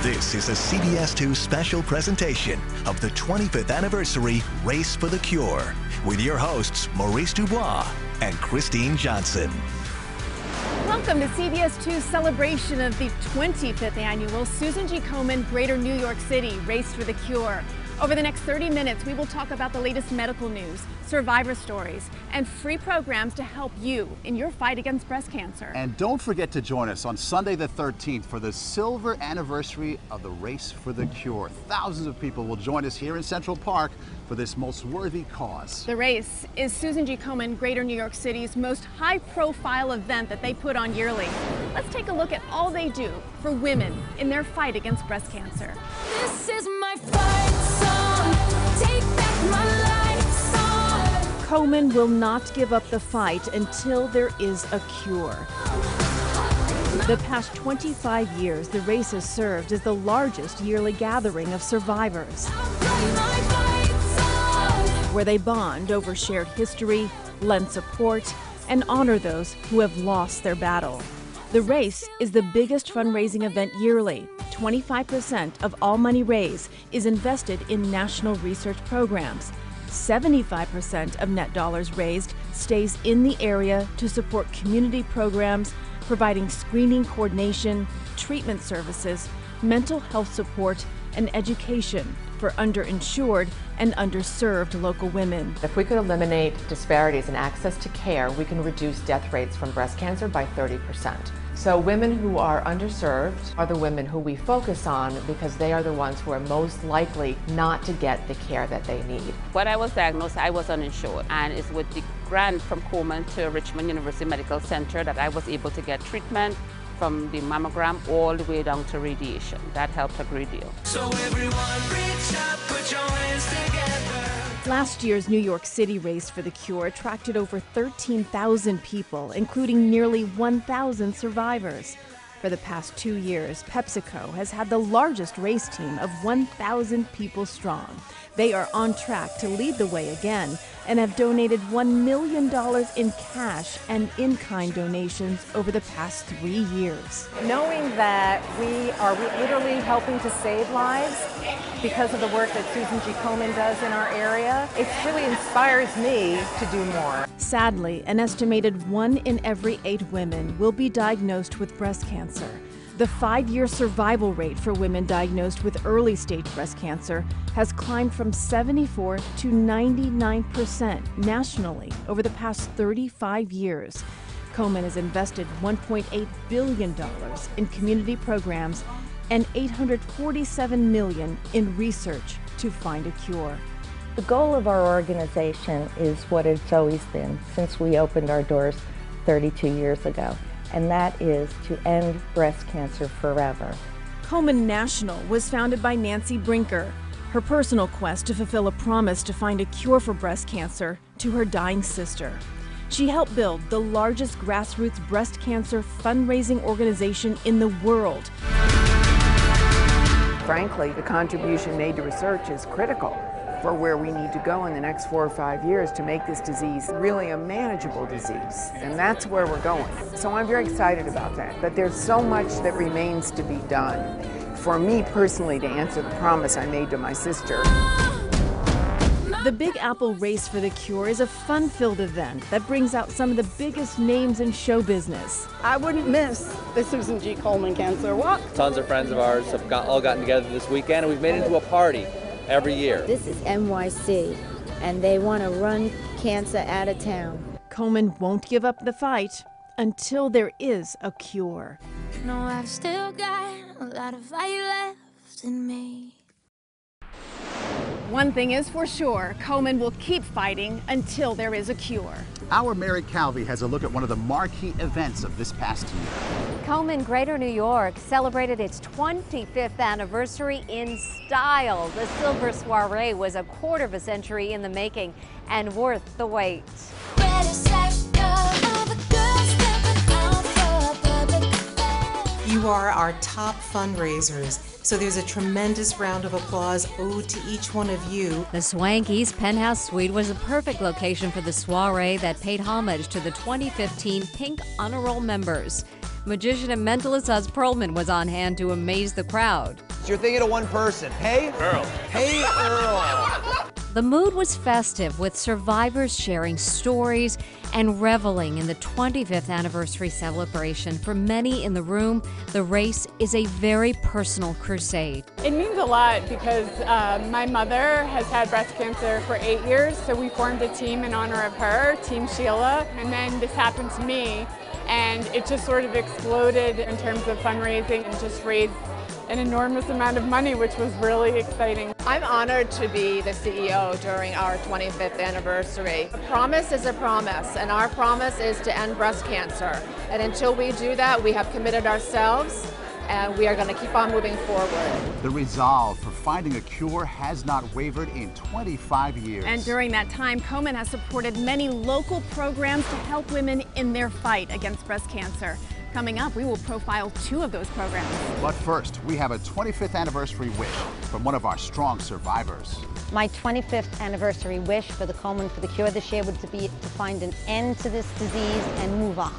This is a CBS 2 special presentation of the 25th anniversary Race for the Cure with your hosts Maurice DuBois and Kristine Johnson. Welcome to CBS 2's celebration of the 25th annual Susan G. Komen Greater New York City Race for the Cure. Over the next 30 minutes, we will talk about the latest medical news, survivor stories, and free programs to help you in your fight against breast cancer. And don't forget to join us on Sunday the 13th for the silver anniversary of the Race for the Cure. Thousands of people will join us here in Central Park for this most worthy cause. The race is Susan G. Komen Greater New York City's most high-profile event that they put on yearly. Let's take a look at all they do for women in their fight against breast cancer. This is my fight song. Take back my life song. Komen will not give up the fight until there is a cure. The past 25 years, the race has served as the largest yearly gathering of survivors, where they bond over shared history, lend support, and honor those who have lost their battle. The race is the biggest fundraising event yearly. 25% of all money raised is invested in national research programs. 75% of net dollars raised stays in the area to support community programs, providing screening coordination, treatment services, mental health support, and education for underinsured and underserved local women. If we could eliminate disparities in access to care, we can reduce death rates from breast cancer by 30%. So women who are underserved are the women who we focus on because they are the ones who are most likely not to get the care that they need. When I was diagnosed, I was uninsured, and it's with the grant from Komen to Richmond University Medical Center that I was able to get treatment from the mammogram all the way down to radiation. That helped a great deal. So everyone reach up, put your hands together. Last year's New York City Race for the Cure attracted over 13,000 people, including nearly 1,000 survivors. For the past 2 years, PepsiCo has had the largest race team of 1,000 people strong. They are on track to lead the way again and have donated $1 million in cash and in-kind donations over the past 3 years. Knowing that we are literally helping to save lives because of the work that Susan G. Komen does in our area, it really inspires me to do more. Sadly, an estimated 1 in every 8 women will be diagnosed with breast cancer. The 5-year survival rate for women diagnosed with early-stage breast cancer has climbed from 74 to 99% nationally over the past 35 years. Komen has invested $1.8 billion in community programs and $847 million in research to find a cure. The goal of our organization is what it's always been since we opened our doors 32 years ago, and that is to end breast cancer forever. Komen National was founded by Nancy Brinker, her personal quest to fulfill a promise to find a cure for breast cancer to her dying sister. She helped build the largest grassroots breast cancer fundraising organization in the world. Frankly, the contribution made to research is critical for where we need to go in the next 4 or 5 years to make this disease really a manageable disease. And that's where we're going. So I'm very excited about that. But there's so much that remains to be done. For me personally, to answer the promise I made to my sister. The Big Apple Race for the Cure is a fun-filled event that brings out some of the biggest names in show business. I wouldn't miss the Susan G. Komen Cancer Walk. Tons of friends of ours have all gotten together this weekend, and we've made it into a party every year. This is NYC, and they want to run cancer out of town. Komen won't give up the fight until there is a cure. No, I've still got a lot of fire left in me. One thing is for sure, Komen will keep fighting until there is a cure. Our Mary Calvi has a look at one of the marquee events of this past year. Komen Greater New York celebrated its 25th anniversary in style. The Silver Soiree was a quarter of a century in the making and worth the wait. You are our top fundraisers, so there's a tremendous round of applause owed to each one of you. The Swanky's Penthouse Suite was a perfect location for the soiree that paid homage to the 2015 Pink Honor Roll members. Magician and mentalist Huz Perlman was on hand to amaze the crowd. you're thinking of one person. Hey? Earl. Hey, Earl. The mood was festive, with survivors sharing stories and reveling in the 25th anniversary celebration. For many in the room, the race is a very personal crusade. It means a lot because my mother has had breast cancer for 8 years, so we formed a team in honor of her, Team Sheila, and then this happened to me, and it just sort of exploded in terms of fundraising and just raised an enormous amount of money, which was really exciting. I'm honored to be the CEO during our 25th anniversary. A promise is a promise, and our promise is to end breast cancer. And until we do that, we have committed ourselves, and we are going to keep on moving forward. The resolve for finding a cure has not wavered in 25 years. And during that time, Komen has supported many local programs to help women in their fight against breast cancer. Coming up, we will profile 2 of those programs. But first, we have a 25th anniversary wish from one of our strong survivors. My 25th anniversary wish for the Komen for the Cure this year would be to find an end to this disease and move on.